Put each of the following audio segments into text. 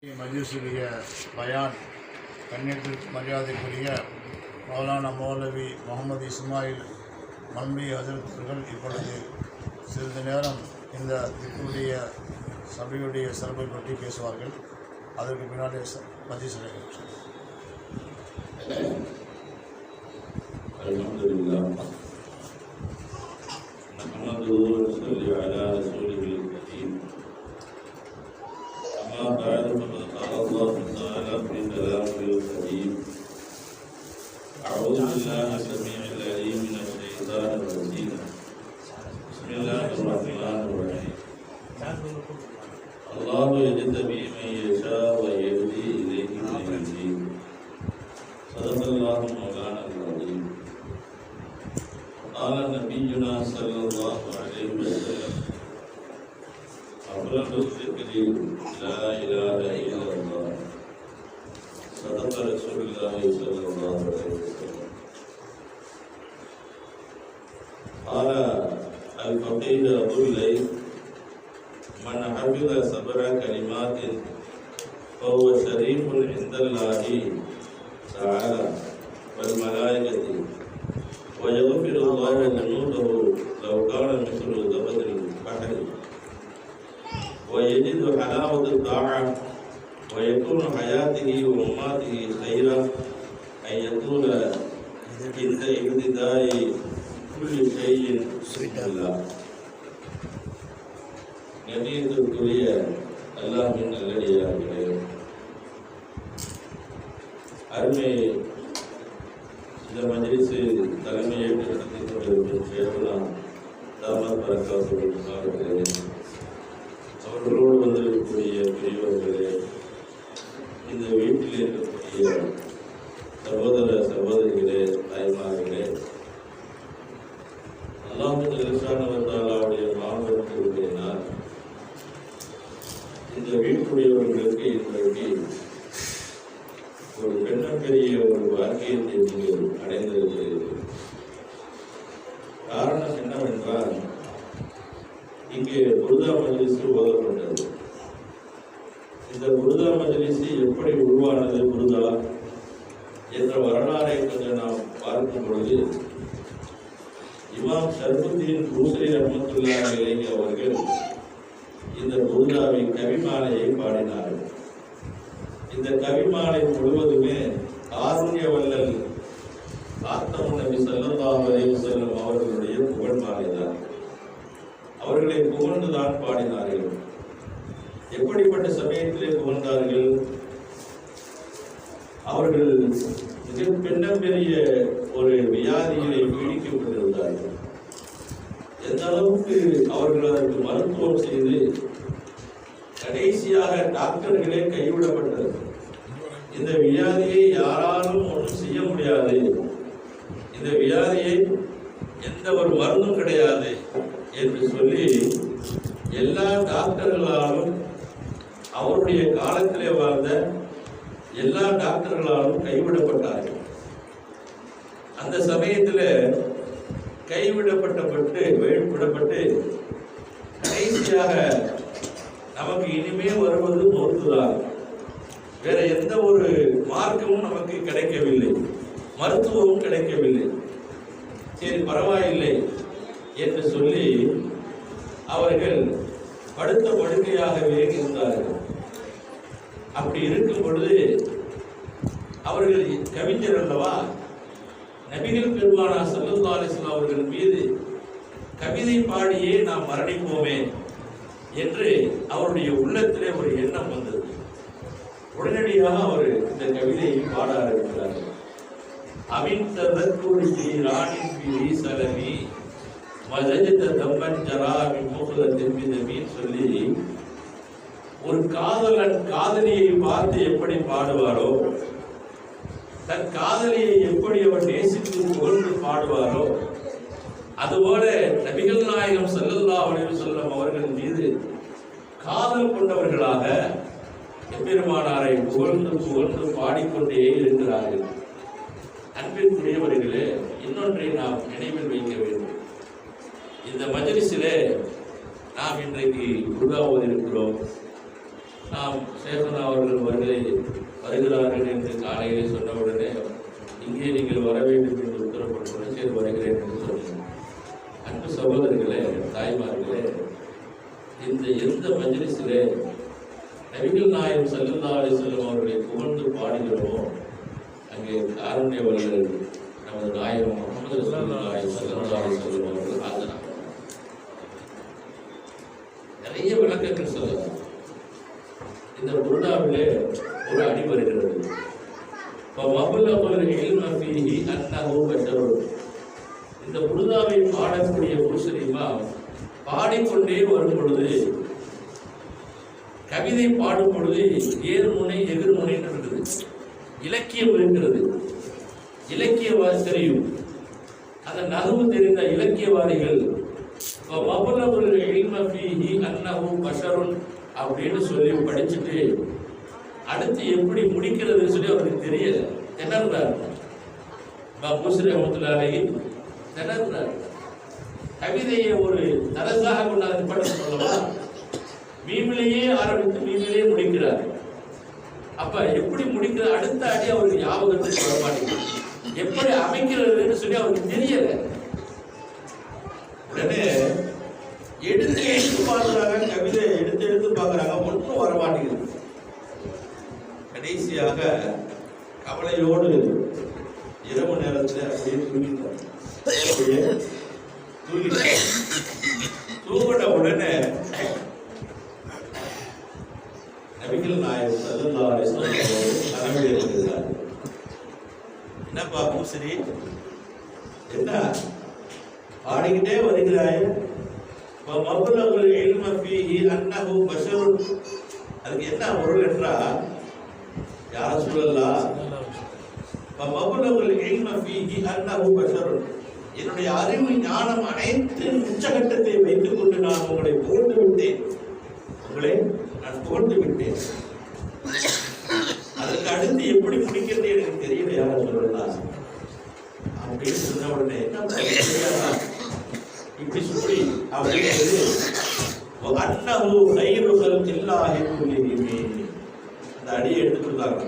மஜ்லிஸுடைய பயான் கண்ணியத்திற்கு மரியாதைக்குரிய மௌலானா மௌலவி முகமது இஸ்மாயில் மல்மி ஹஜரத் அவர்கள் இப்பொழுது சிறிது நேரம் இந்த திக்குடைய சபையுடைய சிறப்பை பற்றி பேசுவார்கள். அதற்கு பின்னாடி மஜ்லிஸ் நடைபெறும். அல்ஹம்துலில்லாஹ் நஹ்மதுஹு வ நஸல்லி அலா ரசூலில் கரீம். அம்மா பஅது ஃபகத் क़ால அல்லாஹு தஆலா ஃபீ கலாமிஹில் கரீம். அஊது பில்லாஹி ஸமீஇல் அலீம் மினஷ் ஷைத்தானிர் ரஜீம். பிஸ்மில்லாஹிர் ரஹ்மானிர் ரஹீம். அல்லாஹு யஜ்தபீ மன் யஷா வ யஹ்தீ இலைஹி மன் யுனீப். ஸதகல்லாஹு மௌலானல் அலீம். قال نبينا صلى الله عليه وسلم أفضل الذكر لا إله إلا الله. صدق رسول الله صلى الله عليه وسلم. قال الفقيه أبو الليث من حفظ 7 كلمات فهو شريف عند الله تعالى والملائكة ويغفر الله ذنوبه لو كان مثل زبد البحر ويجد حلاوة الطاعة ويكون حياته ومماته خيرا أن يكون عند ابتداء كل شيء الله. கண்ணியத்திற்குரிய அல்லாஹ்வின் நல்லடியார்களே, அருமை இந்த மஜ்லிஸு தலைமையேற்று நடத்தி கொண்டிருக்கும் ஷேகுனா தாமத் பரக்காத்துல் அவர்களே, அவர்களோடு வந்திருக்கக்கூடிய பெரியவர்களே, இந்த வீட்டில் இருக்கக்கூடிய சகோதர சகோதரிகளே, தாய்மார்களே, அல்லாஹ் ஜல்லஷானஹுவுடைய மாவட்டத்தினுடைய நாள் இந்த வீட்டுடையவர்களுக்கு இன்றைக்கு ஒரு பெரிய ஒரு வாக்கியத்தை நீங்கள் அடைந்திருக்கிறீர்கள். காரணம் என்னவென்றால், இங்கே புருதா மஜ்லிஸ் ஓதப்பட்டது. இந்த புருதா மஜ்லிஸ் எப்படி உருவானது, புருதா என்ற வரலாறை கொஞ்சம் நாம் பார்க்கும் பொழுது, இமாம் ஷர்புத்தீன் பூசரி ரஹ்மத்துல்லாஹி அலைஹி அவர்கள் இந்த புருதாவின் கவிமாலையை பாடினார்கள். இந்த கவிமாலை முழுவதுமே காருண்ய வல்லல் காத்தமுன் நபி ஸல்லல்லாஹு அலைஹி வஸல்லம் அவர்களுடைய புகழ் மாலைதான். அவர்களை புகழ்ந்துதான் பாடினார்கள். எப்படிப்பட்ட சமயத்திலே புகழ்ந்தார்கள்? அவர்கள் மிக பெரிய ஒரு வியாதிகளை பீடிக்கப்பட்டிருந்தார்கள். எந்த அளவுக்கு அவர்கள் அதற்கு மருத்துவம் செய்து கடைசியாக டாக்டர்களே கைவிடப்பட்டது. இந்த வியாதியை யாராலும் ஒன்றும் செய்ய முடியாது, இந்த வியாதியை எந்த ஒரு மருந்தும் கிடையாது என்று சொல்லி எல்லா டாக்டர்களாலும், அவருடைய காலத்திலே வாழ்ந்த எல்லா டாக்டர்களாலும் கைவிடப்பட்டார்கள். அந்த சமயத்தில் கைவிடப்பட்டு கடைசியாக நமக்கு இனிமே வருவது மருத்துவதான், வேற எந்த ஒரு மார்க்கமும் நமக்கு கிடைக்கவில்லை, மருத்துவமும் கிடைக்கவில்லை. சரி, பரவாயில்லை என்று சொல்லி அவர்கள் படுத்த படுக்கையாகவே இருந்தார்கள். அப்படி இருக்கும் பொழுது அவர்கள் கவிஞர் அல்லவா, நபிகள் பெருமானார் ஸல்லல்லாஹு அலைஹி வஸல்லம் அவர்கள் மீது கவிதை பாடியே நாம் மரணிப்போமே என்று அவருடைய உள்ளத்திலே ஒரு எண்ணம் வந்தது. உடனடியாக அவர் இந்த கவிதையை பாட ஆரம்பித்தார். அமின் ததக்குரி ராணின் பிரி சலமி மஜஜத தம்மன் ஜராமி முகலத்தின் மீதமின்னு சொல்லி, ஒரு காதலன் காதலியை பார்த்து எப்படி பாடுவாரோ, தன் காதலியை எப்படி அவர் நேசித்து புகழ்ந்து பாடுவாரோ, அதுபோல நபிகள் நாயகம் ஸல்லல்லாஹு அலைஹி வஸல்லம் அவர்கள் மீது காதல் கொண்டவர்களாக எம்பெருமானாரை புகழ்ந்து பாடிக்கொண்டே இருக்கிறார்கள். அன்பிற்குரியவர்களே, இன்னொன்றை நாம் நினைவில் வைக்க வேண்டும். இந்த மஜ்லிஸிலே நாம் இன்றைக்கு புருதா ஓதியிருக்கிறோம். நாம் சேகனா அவர்கள் வருகிறார்கள் என்று காலையிலே சொன்னவுடனே இங்கே நீங்கள் வர வேண்டும் என்று உத்தரப்பட்டுள்ளன. சரி வருகிறேன் என்று சொன்னேன். அன்பு சகோதரர்களே, தாய்மார்களே, எந்த மஜ்லிஸிலே நபிகள் நாயகம் ஸல்லல்லாஹு அலைஹி வஸல்லம் அவர்களை புகழ்ந்து பாடுகிறோமோ அங்கே காருண்ய வல்லல் நமது நாயகம் முஹம்மது ரசூலுல்லாஹி ஸல்லல்லாஹு அலைஹி வஸல்லம் அவர்கள் ஆஜராக நிறைய விளக்கங்கள் சொல்லலாம். இந்த புருடாவிலே ஒரு அடி வருகிறது. இந்த புருதாவை பாடக்கூடிய புருஷரிமா பாடிக்கொண்டே வரும் பொழுது, கவிதை பாடும் பொழுது ஏர்முனை எதிர்முனை இருக்குது, இலக்கியம் இருக்கிறது, இலக்கியவாதி தெரியும். அந்த நகவு தெரிந்த இலக்கியவாதிகள் அப்படின்னு சொல்லி படிச்சுட்டு அடுத்து எப்படி முடிக்கிறது சொல்லி அவருக்கு தெரியல, திணறார். பூசரி ரஹ்மத்துல்லாஹி திணறார். கவிதையை ஒரு தரசாக கொண்டாந்து படிச்சு சொல்லலாம். மீமிலேயே ஆரம்பித்து மீமிலேயே முடிக்கிறார். அப்ப எப்படி முடிக்கிறது, அடுத்த அடி அவருக்கு ஞாபகத்துக்கு வர மாட்டேங்குது, எப்படி அமைக்கிறதுன்னு சொல்லி அவருக்கு தெரியல. உடனே எடுத்து பார்க்குறாங்க, கவிதை எடுத்து பார்க்குறாங்க, ஒன்றும் வர மாட்டேங்குது. கடைசியாக கவலையோடு இரவு நேரத்தில் அப்படியே தூங்கின உடனே நபிகள் நாயகம் ஸல்லல்லாஹு அலைஹி வஸல்லம் கனவிலே வருகிறார். என்னப்பா பூசரி, என்ன பாடிக்கிட்டே வருகிறாய்? அதுக்கு என்ன பொருள் என்றால், யார சொல்லலாம், என்னுடைய அறிவு ஞானம் அனைத்து உச்சகட்டத்தை வைத்துக் கொண்டு நான் உங்களை புகழ்ந்து விட்டேன், நான் புகழ்ந்து விட்டேன். அதற்கு அடுத்து எப்படி முடிக்கிறது எனக்கு தெரியல, யார சொல்லலாம் அப்படின்னு சொன்ன உடனே இப்படி சொல்லி அப்படின்னு அந்த அடியை எடுத்து கொடுத்தாங்க.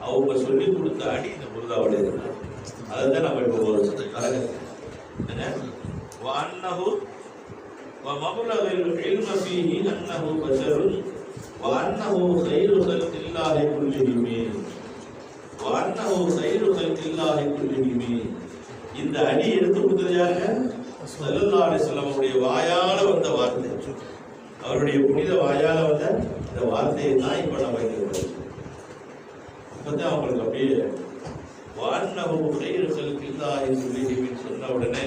அவங்க சொல்லி கொடுத்த அடி இந்த புருதாவுடைய அதைதான் நம்ம இப்போ ஒரு இந்த அடி எடுத்து கொடுத்தது யாருங்க? ஸல்லல்லாஹு அலைஹி வஸல்லம் அவருடைய வாயால வந்த வார்த்தை, அவருடைய புனித வாயால வந்த இந்த வார்த்தையை தான் இப்ப நம்ம வைக்கிறோம். அப்பதான் அவங்களுக்கு அப்படியே வான்னஹு கைரு ஸல்லில்லாஹி அலைஹி சொன்ன உடனே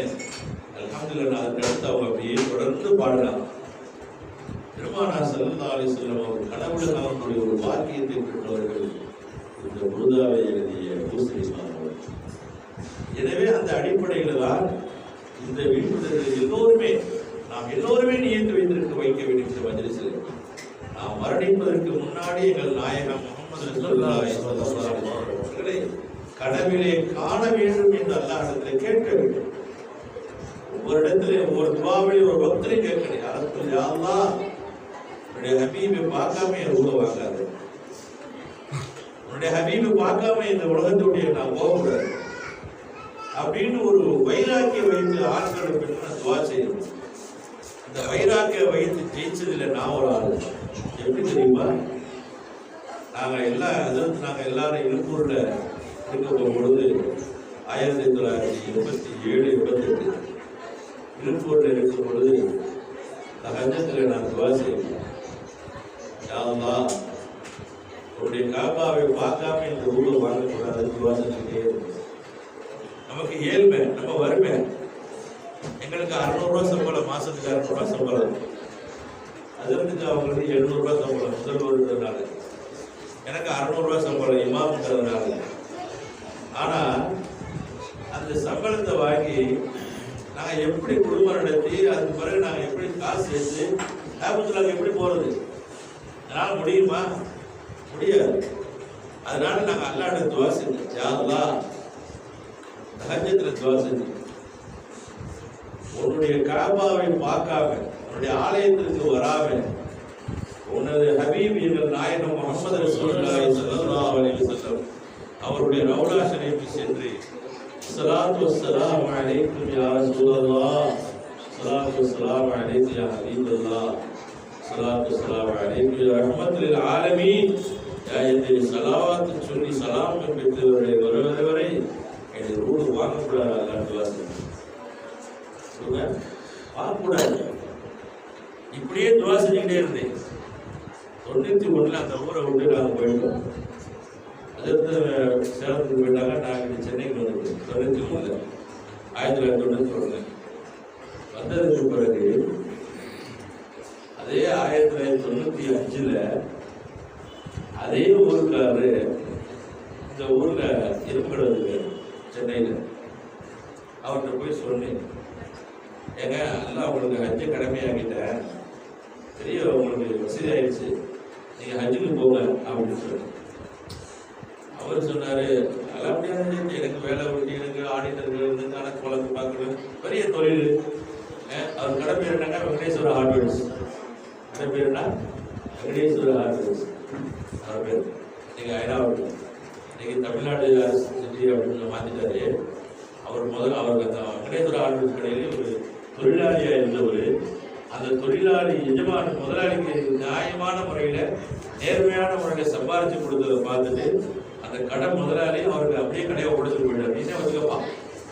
அல்ஹம்துலில்லாஹ், அதுக்கு அடுத்து அவங்க அப்படியே தொடர்ந்து பாடலாம். பெருமானார் ஸல்லல்லாஹு அலைஹி வஸல்லம் அவர் கடவுளுக்கு அவர்களுடைய ஒரு வாக்கியத்தை பெற்றவர்கள் இந்த புருதாவை எழுதிய பூசரி அவர்கள். எனவே அந்த அடிப்படையில் தான் இந்த வீட்டுதர்கள் நாம் எல்லோருமே நியத்து வைக்க வேண்டிய மஜ்லிஸில் நாம் மரணிப்பதற்கு முன்னாடி எங்கள் நாயகம் முஹம்மது ரசூலுல்லாஹி ஸல்லல்லாஹு அலைஹி வஸல்லம் அவர்களை கனவிலே காண வேண்டும் என்று அல்லாஹ்விடத்தில் கேட்க வேண்டும். ஒவ்வொரு இடத்துல ஒவ்வொரு துவாவிலே ஒரு பக்தரை கேட்கணும். யாரும் யா அல்லாஹ், உன்னுடைய ஹபீபை பார்க்காம என் ரூஹ வாங்காது, உன்னுடைய ஹபீபை பார்க்காம இந்த உலகத்துடைய நான் போகக்கூடாது அப்படின்னு ஒரு வைராக்கிய வைத்து ஆண்களை பெற்று துவா செய்யணும். இந்த வைராக்கிய வைத்து ஜெயிச்சதில்லை நான் ஒரு ஆள். எப்படி தெரியுமா, நாங்கள் எல்லாரும் இழுப்பூர்ல இருக்க போகும்பொழுது 1987-88 இழுப்பூர்ல இருக்கும் பொழுது ஹஜ்ஜத்தில் நான் துவா செய்வேன். யா அல்லாஹ், உன்னுடைய காபாவை பார்க்காம இந்த ஊரில் வாங்கக்கூடாது துவா செஞ்சுட்டே இருக்கும். நமக்கு ஏழ்மை, நம்ம வறுமை. எங்களுக்கு 600 ரூபா சம்பளம், மாசத்துக்கு 600 ரூபா சம்பளம். அதற்கு அவங்களுக்கு 700 ரூபா சம்பளம் முதல்வருன்றதுனால, எனக்கு 600 ரூபா சம்பளம் இமாம்ன்றதுனால. ஆனா அந்த சம்பளத்தை வாங்கி நாங்கள் எப்படி குடும்பம் நடத்தி அதுக்கு பிறகு நாங்கள் எப்படி காசு சேர்த்து லேபத்துலாக எப்படி போறது? அதனால முடியுமா? முடியாது. அதனால நாங்கள் அல்லாஹ்விட துவா செஞ்சோம். யா அல்லாஹ், ஹஜ்ஜத்துல துவா செஞ்சோம், உன்னுடைய காபாவை பார்க்காம, உன்னுடைய ஆலயத்திற்கு வராம உனது ஹபீப் எங்கள் நாயகம் முஹம்மது ரசூலுல்லாஹி ஸல்லல்லாஹு அலைஹி வஸல்லம் அவருடைய ரவுலா ஷரீஃபில் சென்று ஸலாத்து வஸ்ஸலாமு அலைக்கும் யா ரசூலல்லாஹ், ஸலாத்து வஸ்ஸலாமு அலைக்கும் யா ஹபீபல்லாஹ், ஸலாத்து வஸ்ஸலாமு அலைக்கும் யா ரஹ்மத்துல் ஆலமீன் என்று ஸலவாத் சொல்லி சலாம் பெற்றவரை வருவரை என்னுடைய ரூடு வாங்கக்கூடாது. வாங்கக்கூடாது. இப்படியே துவா செஞ்சுக்கிட்டே இருந்தேன். 91 அந்த ஊரை விட்டு நாங்கள் போயிட்டோம். அடுத்து சேலத்துக்கு போயிட்டாங்க. நாங்கள் சென்னைக்கு வந்துட்டோம். 91 1991 வந்ததுக்கு பிறகு அதே 1995 அதே ஊருக்காரு இந்த ஊர்ல இருப்பிடத்துக்கு சென்னையில் அவர்கிட்ட போய் சொன்னேன், ஏங்க எல்லாம் உங்களுக்கு ஹஜ்ஜை கடமையாக்கிட்டேன், பெரிய உங்களுக்கு வசதி ஆயிடுச்சு, நீங்க ஹஜ்ஜுக்கு போங்க அப்படின்னு சொன்னேன். அவர் சொன்னாரு, அதெல்லாம் முடியாது, எனக்கு வேலை உண்டு, எனக்கு ஆடிட்டர்கள் இருந்து கணக்கு வழக்கு பார்க்கணும், பெரிய தொழில். அவர் கடை பேர் என்னன்னா வெங்கடேஸ்வர ஹார்ட்வேர்ஸ். கடை பேர் என்ன? வெங்கடேஸ்வர ஹார்ட்வேர்ஸ். அவர் பேர் நீங்கள் ஐநாவது இன்னைக்கு தமிழ்நாடு சிட்டி அப்படின்னு மாற்றிட்டாரு. அவர் முதல்ல அவருக்கு அந்த வெங்கடேஸ்வர ஹார்ட்வேர்ஸ் கடையிலே ஒரு தொழிலாளியாக இருந்தவர். அந்த தொழிலாளி எஜமான முதலாளிக்கு நியாயமான முறையில் நேர்மையான முறையில் சம்பாதிச்சு கொடுத்ததை பார்த்துட்டு அந்த கடை முதலாளி அவருக்கு அப்படியே கடையை உடைச்சிட்டு போயிட்டார். நீனே வச்சுக்கப்பா,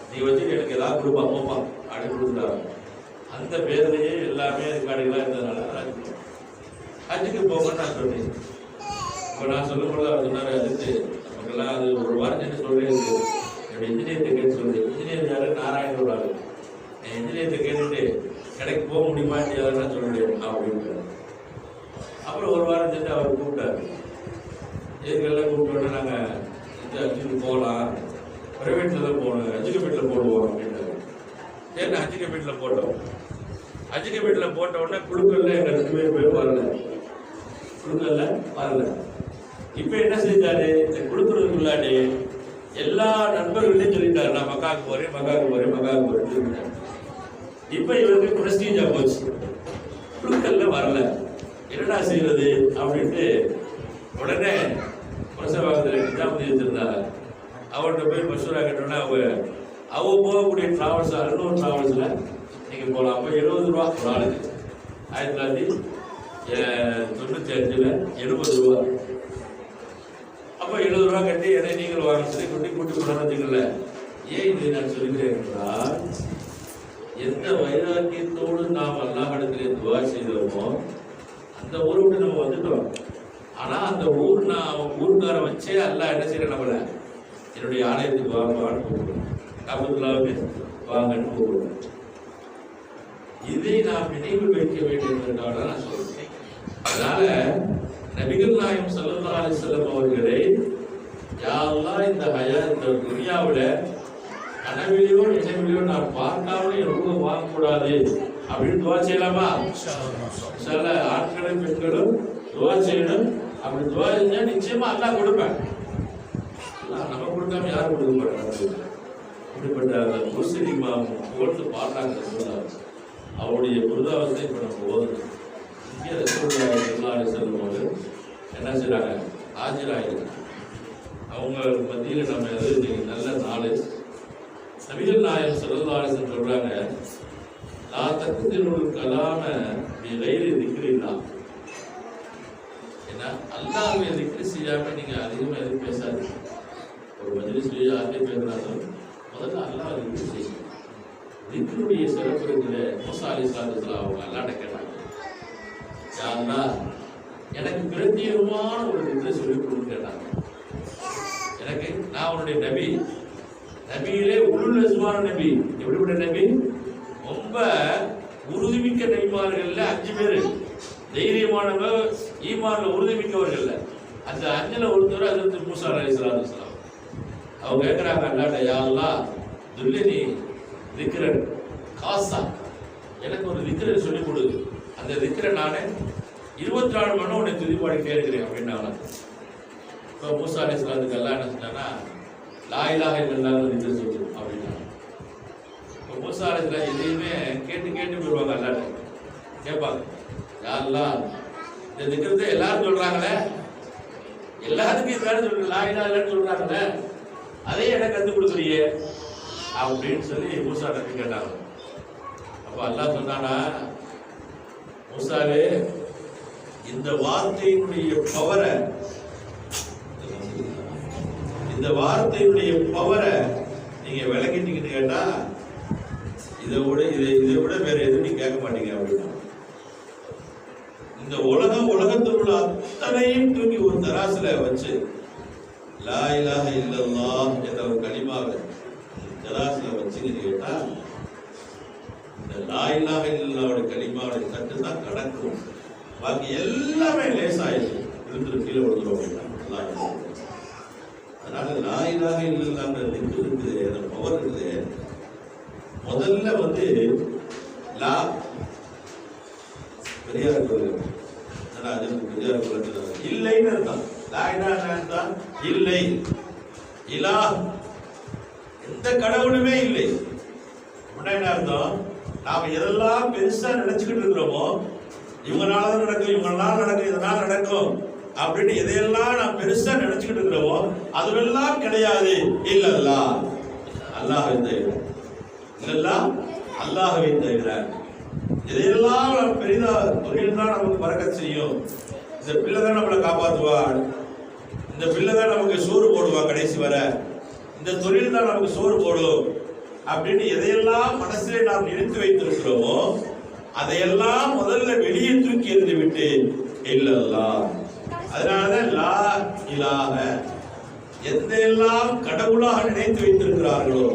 நீ வச்சுட்டு எனக்கு ஏதாவது கொடுப்பா போப்பா அப்படின்னு கொடுத்துட்டாரு. அந்த பேர்லேயே எல்லாமே கடைகளாக இருந்ததுனால ஹஜ்ஜுக்கு போங்கன்னு நான் சொன்னேன். இப்போ நான் சொல்லும்போது அவர் சொன்னார், அதுக்கு நமக்கெல்லாம் அது ஒரு வாரம் என்ன சொல்கிறே இருக்கு. என்னுடைய இன்ஜினியர்கிட்ட கேட்டு சொல்லுது. இன்ஜினியர் யாரு? நாராயண ஆளு. என் இன்ஜினியர்கிட்ட கேட்டுட்டு கடைக்கு போக முடியுமா இல்லையாதான் சொல்லுவேன் அப்படின்னு. அப்புறம் ஒரு வாரம் சென்று அவர் கூப்பிட்டாரு. எதுக்கெல்லாம் கூப்பிட்டு நாங்கள் இந்த ஹஜ்ஜுக்கு போகலாம், ப்ரைவேட்டில் தான் போகணும், ஹஜ்ஜு கமிட்டியில் போடுவோம் அப்படின்னாரு. சரி, ஹஜ்ஜு கமிட்டியில் போட்டோம். ஹஜ்ஜு கமிட்டியில் போட்ட உடனே குழுக்கள்ல எங்கள் 2 பேர் போய் வரல, குழுக்கள்ல வரல. இப்போ என்ன செஞ்சாரு, இந்த கொடுக்குறதுக்குள்ளாடி எல்லா நண்பர்களையும் சொல்லிட்டாரு, நான் மக்காவுக்கு போறேன், மக்காவுக்கு போறேன், மக்காவுக்கு போறேன்னு சொல்லிட்டாரு. இப்போ இவருக்கு பிரஸ்டீஜா போச்சு, குழுக்கள்ல வரல, என்னடா செய்யறது அப்படின்ட்டு உடனே பிரசவாகத்தில் நிஜாமதி வச்சிருந்தாங்க. அவர்கிட்ட போய் மசூரா கேட்டோன்னா அவங்க போகக்கூடிய டிராவல்ஸ் 600 டிராவல்ஸில் நீங்கள் போகலாம். அப்போ 70 ரூபா ஒரு ஆளுக்கு. 1995 70 ரூபா. அப்போ 70 ரூபா கட்டி என்னை நீங்கள் வாங்க சொல்லி கூட்டி போனான்னு வச்சுக்கல. ஏன் இதை நான் சொல்லுகிறேன் என்றால், எந்த வைராக்கியத்தோடு நாம் அல்லாஹ்விடத்திலே துவா செய்தோமோ அந்த ஊரை விட்டு நம்ம வந்துட்டோம். ஆனால் அந்த ஊருக்காரை வச்சே அல்லாஹ் என்ன செய்யற நம்மள என்னுடைய ஆலயத்துக்கு வாங்கன்னு கூப்பிடுவோம், காபத்துல்லாவுக்கு வாங்கன்னு கூப்பிடுவோம். இதை நாம் நினைவு வைக்க வேண்டும் என்றால் நான் சொல்றேன். அதனால நபிகள் நாயகம் ஸல்லல்லாஹு அலைஹி வஸல்லம் அவர்களை யா அல்லாஹ் இந்த துனியாவுல கனவிலையோ நினைவிலையோ நான் பார்க்காம எதுவும் வாங்கக்கூடாது அப்படின்னு துவா செய்யலாமா? சில ஆண்களும் பெண்களும் துவா செய்யணும். அப்படி துவா செஞ்சா நிச்சயமா அல்லாஹ் கொடுப்பேன். நம்ம கொடுக்காம யாரும் கொடுக்க மாட்டாங்க. இப்படிப்பட்ட அந்த முஸ்லிம் இமாம் புகழ்ந்து பாடுறாங்க. அவருடைய குருதாவத்தை இப்போ நம்ம ஓதுது. இங்கே ரசூலுல்லாஹி ஸல்லல்லாஹு அலைஹி வஸல்லம் அவர்கள் என்ன செய்றாங்க, ஆஜராயிருக்காங்க. அவங்க மத்தியில் நம்ம எது நல்ல நாலேஜ். நபிகள் நாயகம் ஸல்லல்லாஹு அலைஹி வஸல்லம் சொல்றாங்க, லா தக்திருல் கலாம பிகைரி திக்ரில்லாஹ். ஏன்னா அல்லாஹ்வை திக்ர் செய்யாம நீங்க அதிகமாக எதுவும் பேசாதீங்க. ஒரு மஜ்லிஸ்ல யாருமே பேசுறாலும் முதல்ல அல்லாஹ் திக்ர் செய்யணும். திக்ருடைய சிறப்பு இருக்கிற மூசா அலைஹிஸ்ஸலாம் அவங்க அல்லாஹ்ட்ட கேட்டாங்க, யா அல்லாஹ் எனக்கு பிரத்யேகமான ஒரு திக்ரை சொல்லிக் கொடுன்னு கேட்டாங்க. எனக்கு நான் உன்னுடைய நபி, நபியிலே உளுல் அஸ்மான நபி. எப்படிப்பட்ட நபி? ரொம்ப உறுதிமிக்க நபிமார்கள்ல 5 பேர் தைரியமானவங்க, ஈமான்ல உறுதிமிக்கவர்கள். அந்த 5ல ஒருத்தர் ஹஜ்ரத் மூசா அலைஹிஸ்ஸலாம். அவங்க கேட்குறாங்க அல்லாஹ்ட்ட, யா அல்லாஹ் துல்லனி திக்ரன் காசா, எனக்கு ஒரு திக்ரை சொல்லிக் கொடு. அந்த திக்ரை நானே 24 மணி நேரம் உன்னை துதிப்பாடிட்டே இருக்கிறேன் அப்படின்னாங்க. இப்போ மூசா அலைஹிஸ்ஸலாத்துக்கு அல்லாஹ் என்ன சொன்னான்னா, லா இலாஹ இல்லல்லாஹ் திக்ரை சொல்லு அப்படின்னாங்க. இப்போ மூசா அலைஹிஸ்ஸலாம் எதையுமே கேட்டு போயிடுவாங்க. அல்லாஹ்ட்ட கேட்பாங்க, யா அல்லாஹ் இந்த திக்ரத்தை எல்லாரும் சொல்றாங்களே, எல்லாத்துக்கும் இதுதான் சொல்ற லா இலாஹ இல்லன்னு சொல்றாங்களே, அதே எனக்கு கற்றுக் கொடுக்குறியே அப்படின்னு சொல்லி மூசா நபி கேட்டாங்க. அப்ப அல்லாஹ் சொன்னானா, மூசாவே இந்த வார்த்தையினுடைய பவரை, இந்த வார்த்தையுடைய பவரை நீங்க விளக்கிட்டீங்கன்னு கேட்டா இதை விட வேற எதுவும் நீ கேட்க மாட்டீங்க அப்படின்னா, இந்த உலகத்தில் உள்ள அத்தனையும் தூக்கி ஒரு தராசுல வச்சு லா இலாஹ இல்லல்லாஹ் என்ற ஒரு கலிமாவை தராசுல வச்சுன்னு கேட்டா இந்த லா இலாஹ இல்லல்லாஹோட கலிமாவோட தட்டு தான் கடக்கும், பாக்கி எல்லாமே லேசாயிடுச்சு, இருந்து கீழே விழுந்துரும். அதனால லா இலாஹ இல்லல்லாஹ்ன்ற திக்ர் இருக்குது, அந்த பவர் இருக்குது. முதல்ல லா பெரியார் இல்லைன்னு அர்த்தம். லா இலாஹ அர்த்தம் இல்லை, இலா எந்த கடவுளுமே இல்லை. என்ன அர்த்தம்? நாம எதெல்லாம் பெருசா நினைச்சுக்கிட்டு இருக்கிறோமோ, இவங்கனால நடக்கும், இவங்களால நடக்கும், இதனால நடக்கும் அப்படின்னு எதையெல்லாம் நான் பெருசா நினைச்சுக்கிட்டு இருக்கிறோமோ அதுவெல்லாம் கிடையாது. இல்லல்லா அல்லாஹ்வை தவிர, இல்லல்லா அல்லாஹ்வை தவிர. எதையெல்லாம் நாம் பெரிதா தொழில் தான் நமக்கு பறக்கச் செய்யும், இந்த பிள்ளை தான் நம்மளை காப்பாற்றுவாள், இந்த பிள்ளை தான் நமக்கு சோறு போடுவா கடைசி வர, இந்த தொழில் தான் நமக்கு சோறு போடும் அப்படின்னு எதையெல்லாம் மனசிலே நாம் நினைத்து வைத்திருக்கிறோமோ அதையெல்லாம் முதல்ல வெளியே தூக்கி எறிந்து விட்டு இல்லல்லா. அதனாலதான் லா இலாஹ, எதையெல்லாம் கடவுளாக நினைத்து வைத்திருக்கிறார்களோ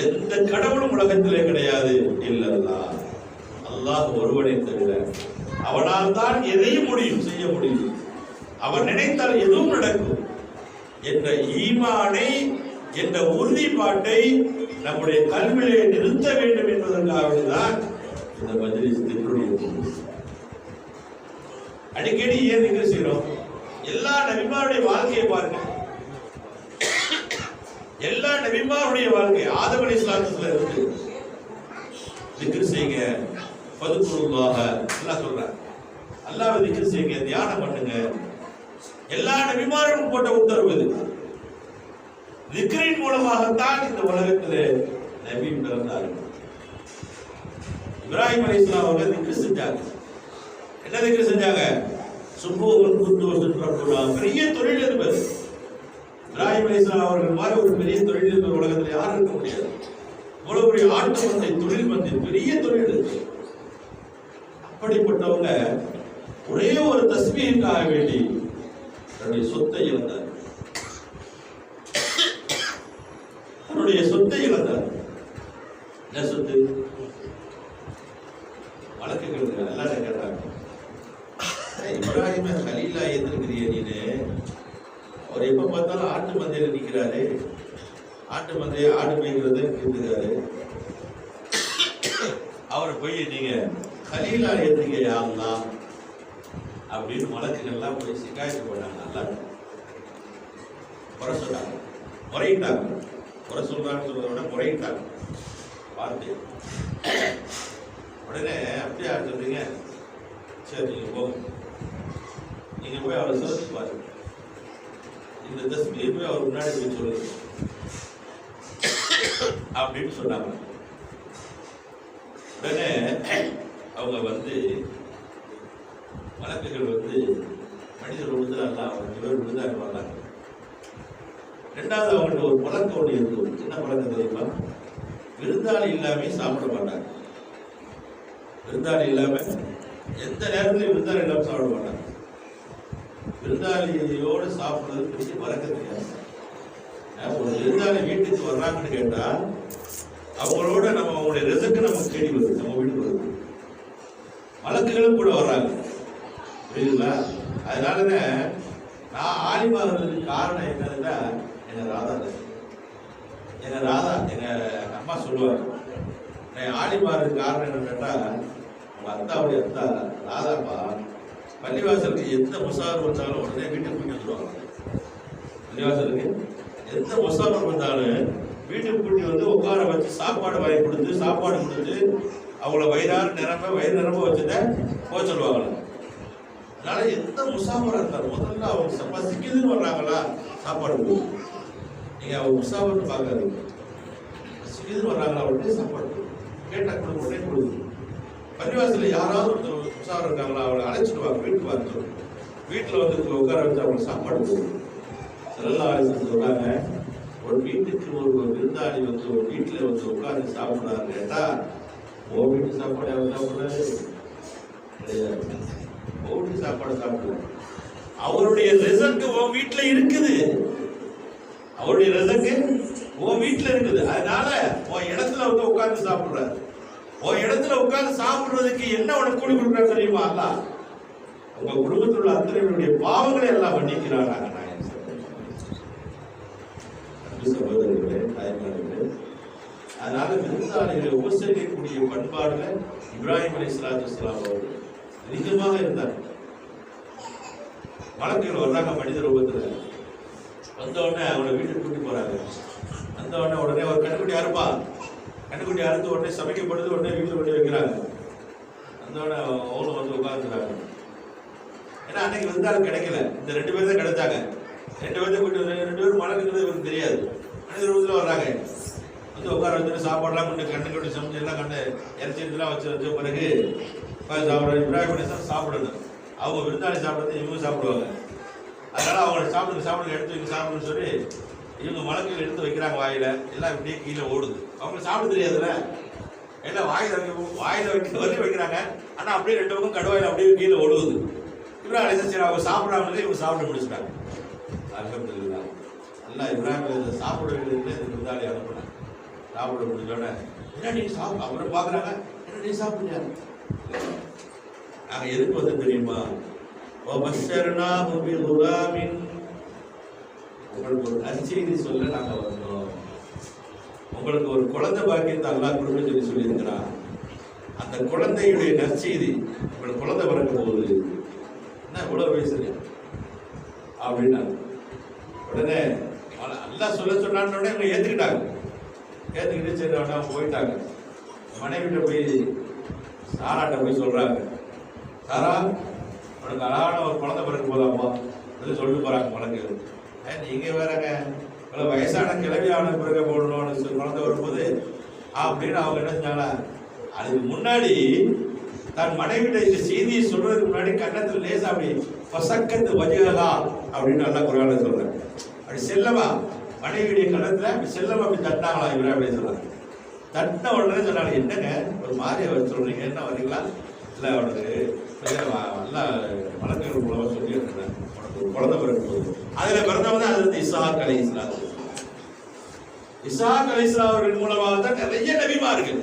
எந்த கடவுளும் உலகத்திலே கிடையாது. இல்லல்லா அல்லாஹ் ஒருவனை தவிர, அவனால் தான் எதையும் முடியும், செய்ய முடியும், அவன் நினைத்தால் எதுவும் நடக்கும் என்ற ஈமானை, என்ற உறுதிப்பாட்டை நம்முடைய கல்வியை நிறுத்த வேண்டும் என்பதற்காகதான் இந்த மஜ்லிஸ் திக்ருடைய. அடிக்கடி ஏன் திக்ர் செய்யறோம்? எல்லா நபிமாருடைய வாழ்க்கையை பாருங்க, எல்லா நபிமாருடைய வாழ்க்கை ஆதம் அலைஹிஸ்ஸலாத்துல இருந்து திக்ர் செய்யுங்க, ஃபதுகுருல்லாஹ அல்லாஹ் சொல்றார், அல்லாஹ்வை திக்ர் செய்யுங்க, தியானம் பண்ணுங்க. எல்லா நபிமாரும் போட்ட உத்தரவு இது. திக்ரின் மூலமாகத்தான் இந்த உலகத்திலே நபி பிறந்தார்கள். இப்ராஹிம் அலைஹிஸ்ஸலாம் அவர்கள் திக்ர் செஞ்சாங்க. என்ன திக்ர் செஞ்சாங்க? சுபூஹுல் குத்தூஸ் ரப்புனா, பெரிய தொழிலதிபர் இப்ராஹிம் அலைஹிஸ்ஸலாம் அவர்கள் மாதிரி ஒரு பெரிய தொழிலதிபர் உலகத்தில் யாரும் இருக்க முடியாது. இவ்வளவு பெரிய ஆட்டு மந்தை, தொழில் மந்தை, பெரிய தொழில் இருக்கு. அப்படிப்பட்டவங்க ஒரே ஒரு தஸ்பீஹுக்காக வேண்டி தன்னுடைய சொத்தை இழந்தார், தன்னுடைய சொத்தை இழந்தார். என்ன சொத்து? வழக்குகள் எல்லாரும் கேட்டாங்க, இப்ராஹிம கலீலா ஏத்திருக்கிறிய நீனு, அவர் எப்ப பார்த்தாலும் ஆட்டு மந்தையில நிக்கிறாரு, ஆட்டு மந்தைய ஆடு மேய்கிறத கேட்டுக்கிறாரு, அவரை போய் நீங்க கலீலா ஏத்துங்க யா அல்லாஹ் அப்படின்னு வழக்குகள்லாம் போய் சிக்காயத்து பண்ணாங்க. நல்லா குறை சொன்னாங்க, முறையிட்டாங்க. குறை சொல்றாங்கன்னு சொல்றத விட முறையிட்டாங்க வார்த்தை. உடனே அப்படியே சொல்றீங்க, சரி நீங்க போங்க, நீங்க போய் அவரை சோதிச்சு பாருங்க, இந்த தஸ்பீஹை போய் அவர் முன்னாடி போய் சொல்லுங்க அப்படின்னு சொன்னாங்க. உடனே அவங்க வழக்குகள் மனிதர் விழுந்தாருலாம், அவங்க பேர் விழுந்தாரு வர்றாங்க. ரெண்டாவது அவங்கள்ட்ட ஒரு பழக்கம் ஒன்று இருக்கும். என்ன பழக்கம் தெரியுமா? விருந்தாளி இல்லாம சாப்பிட மாட்டாங்க. விருந்தாளி இல்லாம எந்த நேரத்திலையும் விருந்தாளி இல்லாம சாப்பிட மாட்டாங்க. விருந்தாளியோடு சாப்பிடுறது பெரிய பழக்கம் தெரியாது. ஒரு விருந்தாளி வீட்டுக்கு வர்றாங்கன்னு கேட்டா அவங்களோட நம்ம அவங்களுடைய ரிஸ்க்கு நமக்கு தேடி வருது, நம்ம வீட்டுக்கு வருது. வழக்குகளும் கூட வர்றாங்க, புரியுதுங்களா? அதனாலதான் நான் ஆலிமாகிறதுக்கு காரணம் என்னதுன்னா, எங்க ராதா எங்க அம்மா சொல்லுவாங்க, நான் ஆலிமாகிறதுக்கு காரணம் என்னன்னு கேட்டா, உங்க அத்தாவுடைய அத்தா ராதாப்பா பள்ளிவாசலுக்கு எந்த முசாஃபர் வந்தாலும் உடனே வீட்டுக்கு கூட்டி வந்துடுவாங்க. பள்ளிவாசலுக்கு எந்த முசாஃபர் வந்தாலும் வீட்டுக்கு கூட்டி உட்கார வச்சு சாப்பாடு வாங்கி கொடுத்து அவங்கள வயிறு நிரம்ப வச்சுட்டு போக சொல்லுவாங்க. அதனால எந்த முசாஃபரா இருந்தாலும் முதல்ல அவங்க பசிக்குதுன்னு வர்றாங்களா சாப்பாடு போகும். நீங்க அவங்க முசாஃபர்னு பார்க்காதீங்க. பசிக்குதுன்னு வர்றாங்களா உடனே சாப்பாடு போகும். கேட்டா கூட உடனே கொடுக்குது. பள்ளிவாசலில் யாராவது ஒருத்தர் முசாஃபர் இருக்காங்களா அவங்களை அழைச்சிட்டு வாங்க, வீட்டுக்கு வாங்க சொல்லு. வீட்டில் வந்து உட்கார வச்சு அவங்களுக்கு சாப்பாடு போகும். ஸல்லல்லாஹு அலைஹி வஸல்லம் சொல்றாங்க, ஒரு வீட்டுக்கு ஒரு விருந்தாளி வந்து ஒரு வீட்டில் வந்து உட்கார்ந்து சாப்பிட்றாரு கேட்டா, ஓ வீட்டு சாப்பாடு அவர் சாப்பிட்றாரு கிடையாது. ஓ வீட்டு சாப்பாடு சாப்பிடுறாரு. அவருடைய ரிசல்ட் உன் வீட்டுல இருக்குது. அவருடைய ரிசல்ட் உன் வீட்டுல இருக்குது. அதனால உன் இடத்துல வந்து உட்கார்ந்து சாப்பிடுறாரு. உன் இடத்துல உட்கார்ந்து சாப்பிடுறதுக்கு என்ன உனக்கு கூலி கொடுக்குறாரு தெரியுமா? அல்லாஹ் உங்க குடும்பத்தில் உள்ள அத்தனையுடைய பாவங்களை எல்லாம் மன்னிக்கிறாங்க. சகோதரர்களே, தாய்மார்களே, அதனால விருந்தாளிகளை உபசரிக்கக்கூடிய பண்பாடுல இப்ராஹிம் அலைஹிஸ்ஸலாத்து வஸ்ஸலாம் அவர்கள் அதிகமாக இருந்தார். மலக்குகள் வர்றாங்க மனித ரூபத்துல. வந்த உடனே அவனை வீட்டுக்கு கூட்டி போறாங்க. வந்த உடனே ஒரு கண்ணுக்குட்டி அறுப்பா. கண்ணுக்குட்டி அறுத்து உடனே சமைக்கப்படுது. உடனே வீட்டில் கொண்டு வைக்கிறாங்க. அந்த உடனே அவங்களும் வந்து உட்காந்துக்கிறாங்க. ஏன்னா அன்னைக்கு விருந்தாளி கிடைக்கல. இந்த 2 பேர் தான் கிடைச்சாங்க. 2 பேர்த்த கூட்டி 2 பேரும் மலக்குங்கிறது இவருக்கு தெரியாது. மனித ரூபத்தில் வர்றாங்க. வந்து உட்கார வச்சுட்டு சாப்பாடுலாம் கொண்டு கண்ணுக்குட்டி சமைச்சு எல்லாம் கண்டு இறைச்சிலாம் வச்ச பிறகு சாப்பிட இப்ராஹிம் அலைஹிஸ்ஸலாம் சாப்பிடணும். அவங்க விருந்தாளி சாப்பிட்றது இவங்க சாப்பிடுவாங்க. அதனால அவங்க சாப்பிடுங்க எடுத்து வைக்க சாப்பிடுன்னு சொல்லி இவங்க மலக்குகள் எடுத்து வைக்கிறாங்க வாயில. எல்லாம் இப்படியே கீழே ஓடுது. அவங்களுக்கு சாப்பிட தெரியாதுல்ல. எல்லாம் வாயில வைக்கிறாங்க. ஆனா அப்படியே 2 பக்கம் கடுவாயில அப்படியே கீழே ஓடுவது. இப்ராஹிம் அலைஹிஸ்ஸலாம் சரி அவங்க சாப்பிடாமலே இவங்க சாப்பிட முடிச்சுட்டாங்க. அல்ஹம்துலில்லாஹ். நல்லா இப்ராஹிம் சாப்பிட வேண்டியதுல விருந்தாளி அனுப்புனாங்க. சாப்பிட முடிஞ்சோட என்ன நீ சாப்பிட அவரை பாக்குறாங்க. என்ன நீ சாப்பிடுங்க. நாங்க எதுக்கு வந்து தெரியுமா? உங்களுக்கு ஒரு நற்செய்தி சொல்ல நாங்க வந்தோம். உங்களுக்கு ஒரு குழந்தை பாக்கியத்தை அல்லாஹ் கொடுக்க சொல்லி இருக்கிறான். அந்த குழந்தையுடைய நற்செய்தி, உங்களுக்கு குழந்தை பிறக்க போகுது. என்ன இவ்வளவு பேசுறீங்க அப்படின்னா உடனே அல்லாஹ் சொல்ல சொன்னான்னு உடனே இவங்க ஏத்துக்கிட்டாங்க. ஏத்துக்கிட்டு சரி அவங்க போயிட்டாங்க. மனைவிட்ட போய் சாராட்ட போய் சொல்றாங்க, சாரா உனக்கு அழகான ஒரு குழந்தை பிறக்க போதாம்மா சொல்லி சொல்லிட்டு போறாங்க மலக்குகள். நீங்க வேறங்க இவ்வளவு வயசான கிளவியான பிறக்க போடணும்னு குழந்தை வரும்போது அப்படின்னு அவங்க என்ன செஞ்சாங்களா, அதுக்கு முன்னாடி தன் மனைவிட்ட இந்த செய்தியை சொல்றதுக்கு முன்னாடி கன்னத்தில் லேசா அப்படி பசக்கத்து வஜகா அப்படின்னு நல்லா குரான்ல சொல்றேன். அப்படி செல்லமா மனைவியுடைய கன்னத்துல அப்படி செல்லமா அப்படி தட்டினாங்களா இவரா அப்படி சொல்றாங்க. தட்டின உடனே சொன்னாங்க, என்னங்க ஒரு மாதிரி அவர் சொல்றீங்க, என்ன வரீங்களா? இல்லை அவனுக்கு நல்லா வழக்குகள் மூலமாக சொல்லி இருக்கிறேன், உனக்கு ஒரு குழந்தை பிறக்க போகுது. அதில் பிறந்தவங்க தான் அது இஸ்ஹாக் அலைஹிஸ்ஸலாம். இஸ்ஹாக் அலைஹிஸ்ஸலாம் அவர்கள் மூலமாக தான் நிறைய நபிமார்கள்.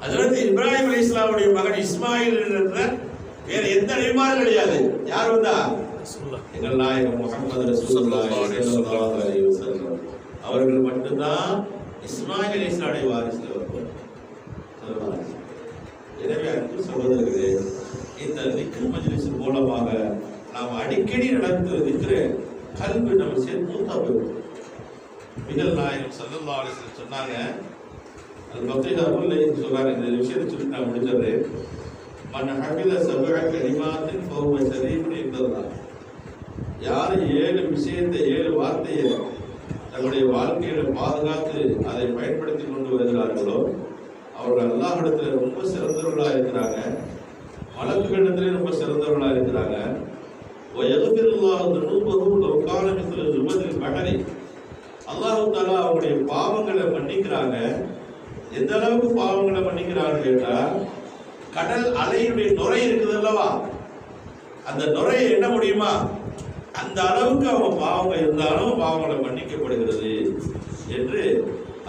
அதிலிருந்து இப்ராஹிம் அலைஹிஸ்ஸலாமுடைய மகன் இஸ்மாயில் என்ற வேற எந்த நபிமாரும் கிடையாது. யார் வந்தா? எங்கள் நாயகம் முஹம்மது ரசூலுல்லாஹி ஸல்லல்லாஹு அலைஹி வஸல்லம் அவர்கள் மட்டும்தான் இஸ்மாயில் அலைஹிஸ்ஸலாமுடைய வாரிசுல வருவார். எனவே அன்பு சகோதரர்களே, இந்த திக்ர் மஜ்லிஸ் மூலமாக நாம் அடிக்கடி நடந்து திக்ர் கல்வி நம்ம சேர்த்து மூத்தா போயிடும். மிகல் நாயகம் ஸல்லல்லாஹு அலைஹி வஸல்லம் சொன்னாங்க, அது பக்திதா உள்ள சொல்றாங்க. இந்த விஷயத்தை சொல்லி நான் முடிச்சிடுறேன். மன் ஹஃபித சபஅ கலிமாத்தின் ஃபஹுவ ஷரீஃபுன் இன்தல்லாஹ். யார் 7 விஷயத்தை 7 வார்த்தையை தங்களுடைய வாழ்க்கையில பாதுகாத்து அதை பயன்படுத்தி கொண்டு வருகிறார்களோ அவர்கள் அல்லாஹ்விடத்தில் ரொம்ப சிறந்தவர்களா இருக்கிறாங்க. மலக்குகளிடத்திலே ரொம்ப சிறந்தவர்களா இருக்கிறாங்க. அல்லாஹ் தஆலா அவருடைய பாவங்களை மன்னிக்கிறாங்க. எந்த அளவுக்கு பாவங்களை மன்னிக்கிறாங்க கேட்டா, கடல் அலையுடைய நுரை இருக்குது அல்லவா, அந்த நுரையை என்ன முடியுமா அந்த அளவுக்கு அவங்க பாவங்கள் இருந்தாலும் பாவங்களை மன்னிக்கப்படுகிறது என்று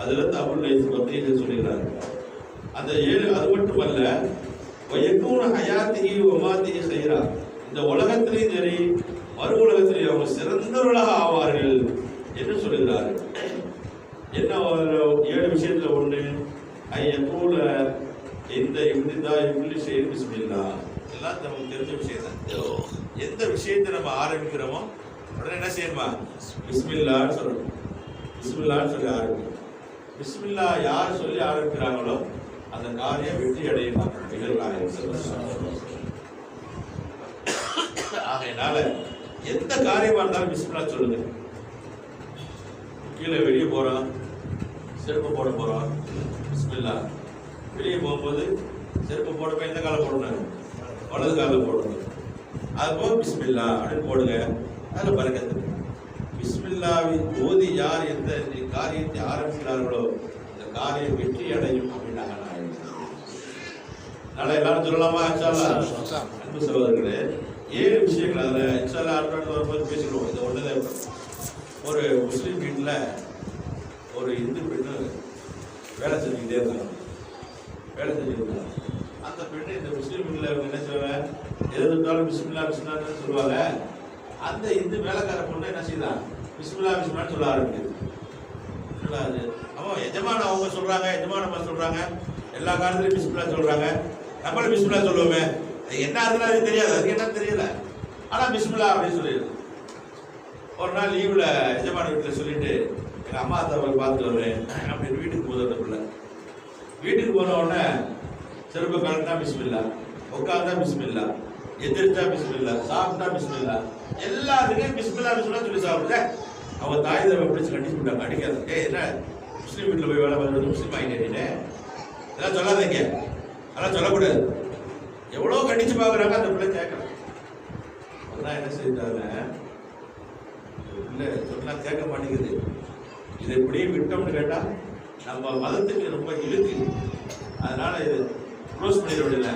அதுல தமிழ் பத்திரிகை சொல்லுகிறாங்க. அந்த 7 அது மட்டுமல்ல, ஹயாத்திகி ஒமாத்திகி செய்கிறா, இந்த உலகத்திலேயும் சரி மறு உலகத்திலேயும் அவங்க சிறந்தவர்களாக ஆவார்கள் என்று சொல்லுகிறார்கள். என்ன 7 விஷயத்துல ஒண்ணு, ஐயக்கூல இந்த இப்திதா இப்படி செய்து பிஸ்மில்லா. எல்லாம் நமக்கு தெரிஞ்ச விஷயம் தான். எந்த விஷயத்தை நம்ம ஆரம்பிக்கிறோமோ உடனே என்ன செய்யணுமா, பிஸ்மில்லான்னு சொல்லணும். பிஸ்மில்லான்னு சொல்லி ஆரம்பிக்கணும். பிஸ்மில்லா யார் சொல்லி ஆரம்பிக்கிறாங்களோ அந்த காரியம் வெற்றி அடையும் ஆகையினால எந்த காரியமா இருந்தாலும் பிஸ்மில்லா சொல்லுங்க. கீழே வெளியே போறோம், செருப்பு போட போறோம், பிஸ்மில்லா. வெளியே போகும்போது செருப்பு போடப்போ எந்த காலம் போடணும்? வலது காலம் போடணும். அது போக பிஸ்மில்லா அப்படின்னு போடுங்க. அதில் பறக்கத்து. பிஸ்மில்லாவை ஓதி யார் எந்த காரியத்தை ஆரம்பிக்கிறார்களோ இந்த காரியம் வெற்றி அடையும் அப்படின்னாங்க. அதனால எல்லாரும் சொல்லலாமா? அன்பு சகோதரர்களே, 7 விஷயங்கள் அதில் இன்ஷால்லா அடுத்த வரும்போது பேசிடுவோம். இது ஒன்று. ஒரு முஸ்லீம் வீட்டில் ஒரு இந்து பெண்ணு வேலை செஞ்சுக்கிட்டே இருந்தாங்க. அந்த பெண்ணு இந்த முஸ்லீம் வீட்டில் அவங்க என்ன செய்வாங்க, எது இருந்தாலும் பிஸ்மில்லா பிஸ்மில்லான்னு சொல்லுவாங்க. அந்த இந்து வேலைக்கார பொண்ணு என்ன செய்யலாம், பிஸ்மில்லா பிஸ்மில்லான்னு சொல்ல ஆரம்பிக்குது. அவன் எஜமான அவங்க சொல்றாங்க, எஜமானம்மா சொல்றாங்க, எல்லா காலத்துலையும் பிஸ்மில்லா சொல்றாங்க, நம்மளும் பிஸ்மில்லா சொல்லுவோமே, என்ன அதுல அது தெரியாது, அதுக்கு என்ன தெரியல, ஆனா பிஸ்மில்லா அப்படின்னு சொல்லிடுது. ஒரு நாள் லீவில் எஜமான வீட்டில் சொல்லிட்டு எங்கள் அம்மா அத்தாவை பார்த்துட்டு வருவேன் அப்படின்னு வீட்டுக்கு போதும். அந்த பிள்ளை வீட்டுக்கு போன உடனே செருப்பு கலட்டா பிஸ்மில்லா, உட்காந்தா பிஸ்மில்லா, எதிர்த்தா பிஸ்மில்லா, சாப்பிட்டா பிஸ்மில்லா, எல்லாத்துக்கும் பிஸ்மில்லா பிஸ்மில்லா சொல்லி சாப்பிடுங்க. அவங்க தாய் தவை பிடிச்சி கண்டிச்சு விட்டாங்க, அடிக்காது. என்ன முஸ்லீம் வீட்டில் போய் வேலை பார்த்து முஸ்லீம் ஆகிட்டேன்னு இதெல்லாம் சொல்லாதீங்க, அதெல்லாம் சொல்லக்கூடாது. எவ்வளோ கண்டிச்சு பார்க்குறாங்க, அந்த பிள்ளை கேட்கலாம். அதெல்லாம் என்ன செய்தாங்க, இல்லை சொன்னா கேட்க மாட்டேங்குது. இதை இப்படியே விட்டோம்னு கேட்டால் நம்ம மதத்துக்கு ரொம்ப இழுக்கு, அதனால இது க்ளோஸ் பண்ணிட விடல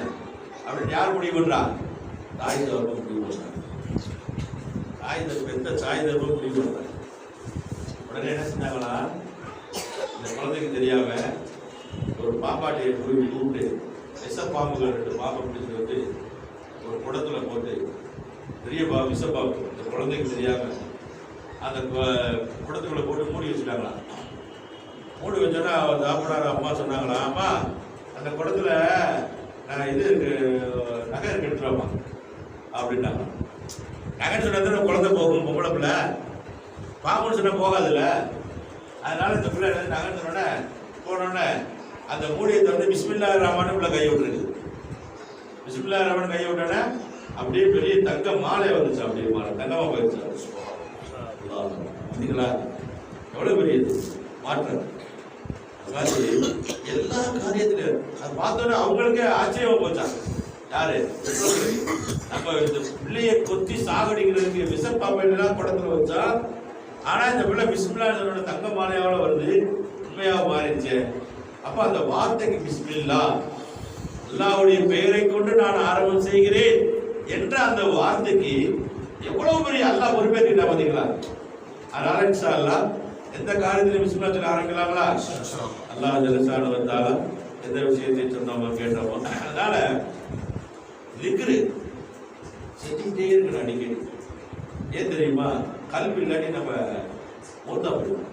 அப்படின்னு யார் முடிவு பண்றா? தாய் தர்மம் முடிவு பண்றாங்க. பெத்த தாய் தர்மம் முடிவு பண்றாங்க. உடனே என்ன செஞ்சாங்களா, இந்த குழந்தைக்கு தெரியாம ஒரு பாப்பாட்டியை போய் கூப்பிட்டு விஷப்பாம்புகள் 2 பாம்பை பிடிச்சிட்டு வந்து ஒரு குடத்துல போட்டு, பெரிய விஷப்பாம்பு இந்த குழந்தைக்கு தெரியாம அந்த குடத்துக்குள்ள போட்டு மூடி வச்சுட்டாங்களா. மூடி வச்சோன்னா தாப்படார அம்மா சொன்னாங்களா, அம்மா அந்த குடத்துல இது இருக்கு, நகை இருக்கு, எடுத்துருவாமா அப்படின்னாங்க. நகைன்னு சொன்னா குழந்தை போகும், பொம்பளை பிள்ளை. பாம்புன்னு சொன்னா போகாதுல்ல. அதனால இந்த பிள்ளை நகைன்னு சொன்னோடனே போனோடனே அந்த மூடியை திறந்து பிஸ்மில்லா ரஹ்மான் பிள்ளை கையை விட்டுருக்கு. பிஸ்மில்லா ரஹ்மான் கையை விட்டோன்னே அப்படியே பெரிய தங்க மாலை வந்துச்சு. அப்படியே மாலை தங்கமா போயிடுச்சு. எவ்வளவு பெரிய மாற்றம். எல்லா காரியத்திலும் அது பார்த்தோன்னே அவங்களுக்கே ஆச்சரியமா போச்சாங்க. யாரு நம்ம இந்த பிள்ளைய கொத்தி சாகடிக்கிறதுக்கு விஷப்பாம்பெல்லாம் குடத்துல வச்சா, ஆனா இந்த பிள்ளை பிஸ்மில்லா தங்க மாலையோட வருது, உண்மையாக மாறிடுச்சு. அப்ப அந்த வார்த்தைக்கு பிஸ்மில்லா, அல்லாஹ்வுடைய பெயரை கொண்டு நான் ஆரம்பம் செய்கிறேன் என்ற அந்த வார்த்தைக்கு எவ்வளவு பெரிய அல்லாஹ் பொறுப்பேற்கிட்டா பாத்தீங்களா. அதனால இன்ஷா அல்லாஹ் எந்த காரியத்திலும் பிஸ்மில்லா சொல்ல ஆரம்பிக்கலாங்களா? அல்லாஹ் ஜல்லஷானஹு வ தஆலா எந்த விஷயத்தை சொன்னோமோ கேட்டோமோ. அதனால திக்ரு செஞ்சுட்டே இருக்கணும் அடிக்கடி. ஏன் தெரியுமா, கல்வி இல்லாட்டி நம்ம மூத்தா போயிடும்.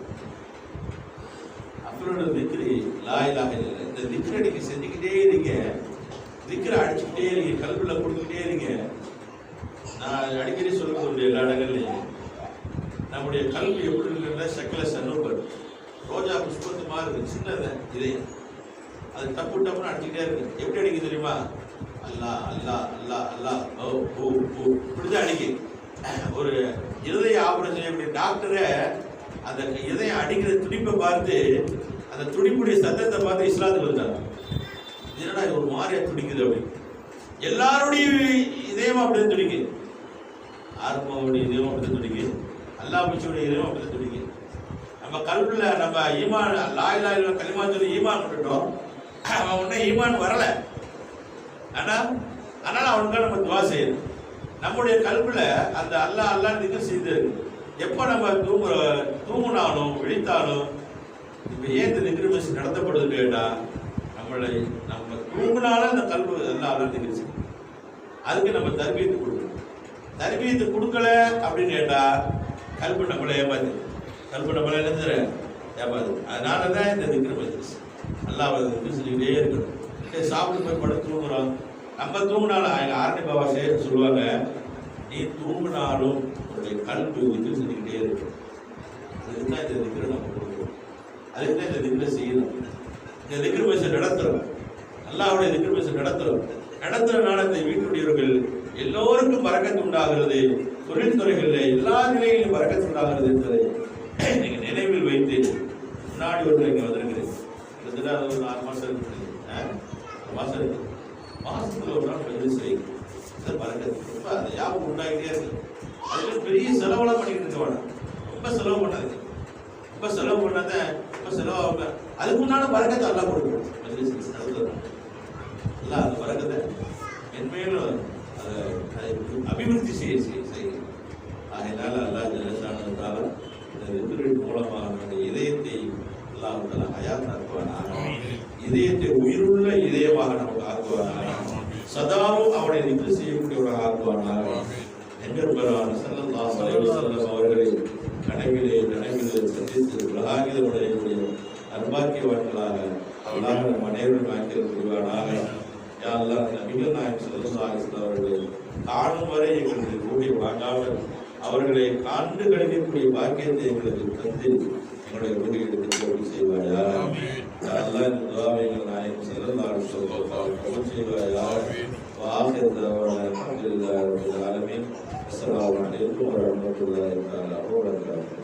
அப்புறம் திக்ரு லா இலாஹ இல்லல்லாஹ், இந்த திக்ரை நீங்க செஞ்சுக்கிட்டே இருங்க, திக்ரை அடிச்சுக்கிட்டே இருங்க, கல்வியில் கொடுத்துக்கிட்டே இருங்க. நான் அடிக்கடி சொல்லக்கூடிய எல்லா இடங்கள்லையும் நம்முடைய கல்வி எப்படி இருக்குன்னா சக்கல சன்னூபர் ரோஜா புஷ்பத்து மாதிரி இருக்கு, சின்னது இதே, அது டப்பு டப்புன்னு அடிச்சுக்கிட்டே இருக்கு. எப்படி அடிக்க தெரியுமா, அல்லா அல்லா அல்லா அல்லா ஓ பூ பூ இப்படிதான் அடிக்கு. ஒரு இருதய ஆபரேஷன் செய்யக்கூடிய டாக்டரை அந்த இதயம் அடிக்கிற துடிப்பை பார்த்து, அந்த துடிப்புடைய சத்தத்தை பார்த்து இஸ்லாத்துக்கு வந்தாங்க. என்னடா ஒரு மாதிரியா துடிக்குது அப்படின்னு. எல்லாருடைய இதயம் அப்படிதான் துடிக்குது. ஆத்மாவுடைய இதயம் அப்படிதான் துடிக்குது, அல்லாஹ் பிடிச்சோடைய இதயம் அப்படிதான் துடிக்குது. நம்ம கல்வில நம்ம ஈமான் லா இலாஹ இல்லல்லாஹ் கலிமா சொல்லி ஈமான் விட்டுட்டோம், அவன் உடனே ஈமான் வரல. அதனால அவனுக்கு நம்ம துவா செய்யணும். நம்முடைய கல்வில அந்த அல்லாஹ் அல்லாஹ் திக்ர் செய்து எப்போ நம்ம தூங்கினாலும் விழித்தாலும், இப்போ ஏன் இந்த திக்ர் மெஷின் நடத்தப்படுது கேட்டா, நம்ம தூங்கினாலும் அந்த கல்வி அல்லாஹ் அல்லாஹ் திக்ர் செய்யும். அதுக்கு நம்ம தர்பியத்து கொடுக்கணும். தர்பியத்து கொடுக்கல அப்படின்னு கேட்டா கல்வி நம்மளை ஏமாத்து, கல்வி நம்மளை எழுந்துற ஏமாது. அதனால தான் இந்த திக்ர் மெஷின் அல்லாஹ் திக்ர் செஞ்சுக்கிட்டே இருக்கணும். சாப்பிட்டு போய் படுத்து தூங்குறோம், நம்ம தூங்கினாலும் எங்கள் ஆரணி பாபா சேர்த்து சொல்லுவாங்க, நீ தூங்கினாலும் உன்னுடைய கல்வி திக்ர் செஞ்சுக்கிட்டே இருக்கும். அதுக்கு தான் இந்த திக்ரை நம்ம கொடுக்கணும், அதுக்கு தான் இந்த திக்ரை செய்யணும். இந்த திக்ர் மெஷின் நடத்துறோம். அல்லாஹ்வுடைய திக்ர் பேச நடத்துறதுனால இந்த வீட்டுடையவர்கள் எல்லோருக்கும் பரக்கத்து உண்டாகிறது, தொழில்துறைகளில் எல்லா நிலையிலும் பரக்கத்து உண்டாகிறது என்பதை நீங்க நினைவில் வைத்து முன்னாடி ஒரு இங்கே வந்திருக்கிறேன். கிட்டத்தட்ட ஒரு 4 மாசம் இருக்குது, 4 மாசம் இருக்கு. மாசத்துல ஒரு நாள் மஜ்லிஸ் வைக்கும் பரக்கத்து ரொம்ப அந்த ஞாபகம் உண்டாகிட்டே இருக்கு. அதுல பெரிய செலவெல்லாம் பண்ணிட்டு இருக்க வேண்டாம், ரொம்ப செலவு பண்ணாது, ரொம்ப செலவு பண்ணாத, ரொம்ப செலவாக அதுக்கு முன்னாடி பரக்கத்தை எல்லாம் கொடுக்கணும். மஜ்லிஸ் நடத்துறது எல்லாம் அந்த பரக்கத்தை மென்மேலும் அதை அபிவிருத்தி செய்யும். அதனால அல்லாஹ் ஜல்லஷானஹு இந்த விருதுகளின் மூலமாக நம்முடைய இதயத்தை அல்லாஹ் ஹயாத் ஆக்குவானாக, இதயத்தை உயிருள்ள இதயமாக நமக்கு ஆக்குவானாக, சதாவும் அவனை நின்று செய்யக்கூடியவராக ஆக்குவானாக. எங்கள் பெருமான் ஸல்லல்லாஹு அலைஹி வஸல்லம் அவர்களை கனவிலே சந்தித்து உலகாகிதமுடைய நற்பாக்கியவான்களாக அல்லாஹ் நம் அனைவரும் வாக்கியல் புரிவானாக. யா அல்லாஹ் நபிகள் நாயகம் ஸல்லல்லாஹு அலைஹி வஸல்லம் அவர்களை காணும் வரை எங்களுக்கு கூடி வாங்காமல் அவர்களை காண்டு கழிக்கக்கூடிய பாக்கியத்தை எங்களுக்கு தந்து எங்களுடைய ரூஹிகளுக்கு கபூல் செய்வாயா. யா அல்லாஹ் இந்த துஆவை எங்கள் நாயகம் ஸல்லல்லாஹு அலைஹி வஸல்லம் கபூல் செய்வாயா. وآخر دعوانا الحمد لله رب العالمين. السلام عليكم ورحمة الله تعالى وبركاته.